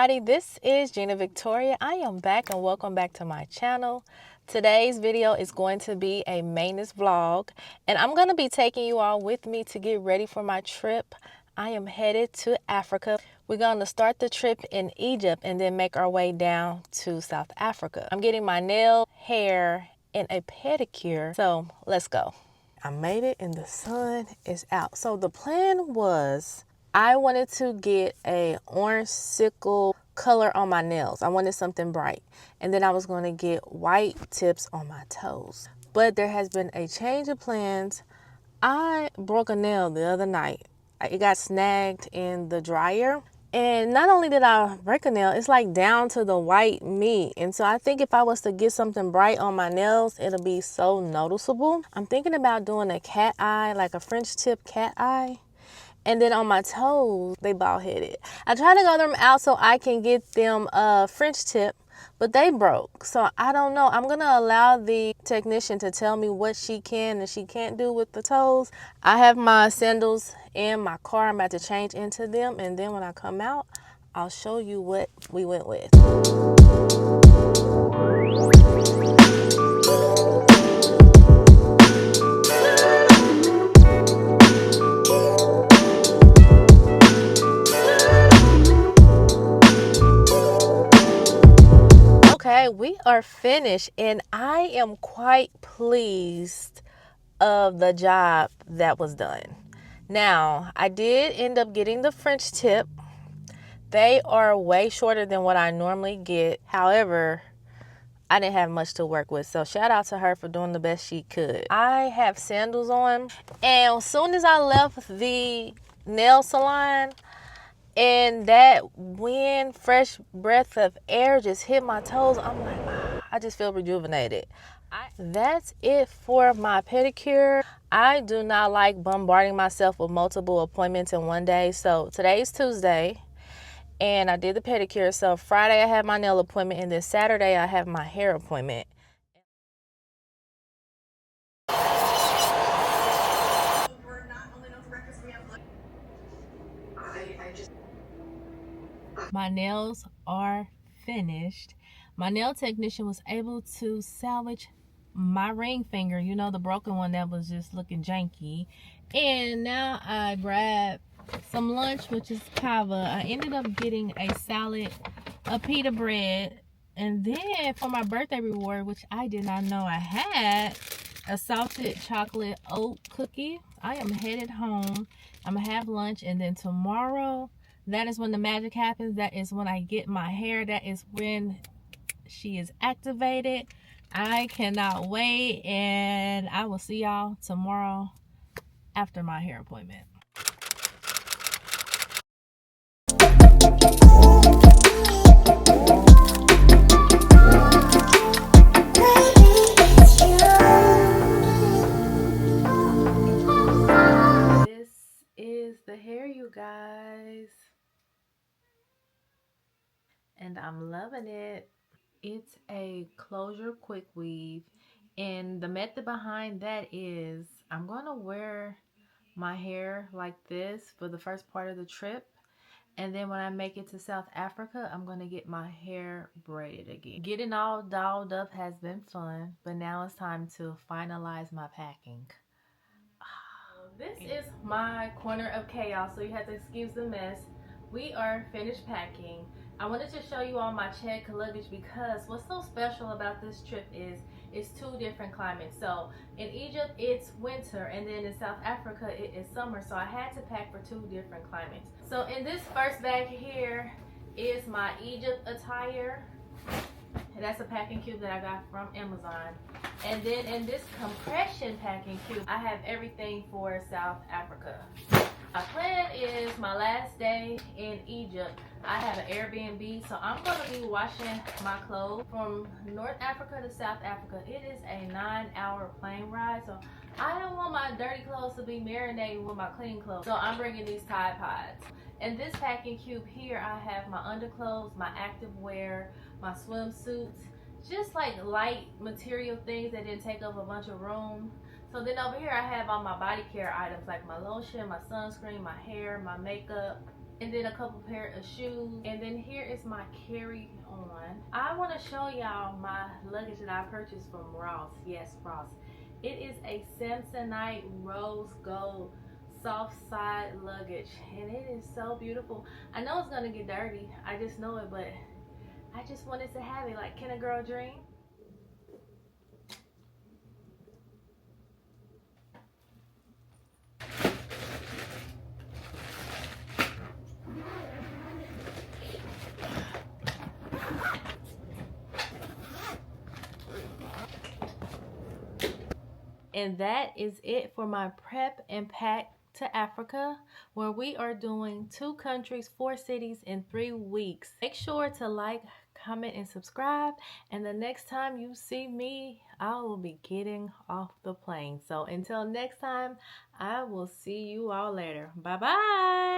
everybody, this is Gina Victoria. I am back and welcome back to my channel. Today's video is going to be a maintenance vlog and I'm going to be taking you all with me to get ready for my trip. I am headed to Africa. We're going to start the trip in Egypt and then make our way down to South Africa. I'm getting my nail, hair, and a pedicure, so let's go. I made it and the sun is out. So the plan was I wanted to get a orange sickle color on my nails. I wanted something bright. And then I was going to get white tips on my toes. But there has been a change of plans. I broke a nail the other night. It got snagged in the dryer. And not only did I break a nail, it's like down to the white meat. And so I think if I was to get something bright on my nails, it'll be so noticeable. I'm thinking about doing a cat eye, like a French tip cat eye. And then on my toes, they bald headed. I tried to go them out so I can get them French tip, but they broke. So I don't know. I'm gonna allow the technician to tell me what she can and she can't do with the toes. I have my sandals in my car. I'm about to change into them. And then when I come out, I'll show you what we went with. Okay, we are finished and I am quite pleased of the job that was done. Now, I did end up getting the French tip. They are way shorter than what I normally get. However, I didn't have much to work with. So shout out to her for doing the best she could. I have sandals on and as soon as I left the nail salon, and that wind, fresh breath of air just hit my toes. I'm like, I just feel rejuvenated. That's it for my pedicure. I do not like bombarding myself with multiple appointments in one day. So today's Tuesday and I did the pedicure. So Friday I have my nail appointment and then Saturday I have my hair appointment. My nails are finished. My nail technician was able to salvage my ring finger, you know, the broken one that was just looking janky. And now I grabbed some lunch, which is kava. I ended up getting a salad, a pita bread, and then for my birthday reward, which I did not know I had, a salted chocolate oat cookie. I am headed home. I'm gonna have lunch and then tomorrow, that is when the magic happens. That is when I get my hair. That is when she is activated. I cannot wait, and I will see y'all tomorrow after my hair appointment. This is the hair, you guys, and I'm loving it. It's a closure quick weave, and the method behind that is I'm going to wear my hair like this for the first part of the trip, and then when I make it to South Africa, I'm going to get my hair braided again. Getting all dolled up has been fun, but now it's time to finalize my packing. This is my corner of chaos, so you have to excuse the mess. We are finished packing. I wanted to show you all my check luggage because what's so special about this trip is it's two different climates. So in Egypt it's winter, and then in South Africa it is summer, so I had to pack for two different climates. So in this first bag here is my Egypt attire. And that's a packing cube that I got from Amazon. And then in this compression packing cube, I have everything for South Africa. My plan is my last day in Egypt, I have an Airbnb, so I'm going to be washing my clothes from North Africa to South Africa. It is a 9-hour plane ride, so I don't want my dirty clothes to be marinating with my clean clothes. So I'm bringing these Tide Pods. In this packing cube here, I have my underclothes, my active wear, my swimsuits, just like light material things that didn't take up a bunch of room. So then over here I have all my body care items like my lotion, my sunscreen, my hair, my makeup, and then a couple pair of shoes, and then here is my carry on. I want to show y'all my luggage that I purchased from Ross. Yes, Ross. It is a Samsonite rose gold soft side luggage, and it is so beautiful. I know it's gonna get dirty, I just know it, but I just wanted to have it. Like, can a girl dream? And that is it for my prep and pack to Africa, where we are doing 2 countries, 4 cities in 3 weeks. Make sure to like, comment, and subscribe. And the next time you see me, I will be getting off the plane. So until next time, I will see you all later. Bye bye.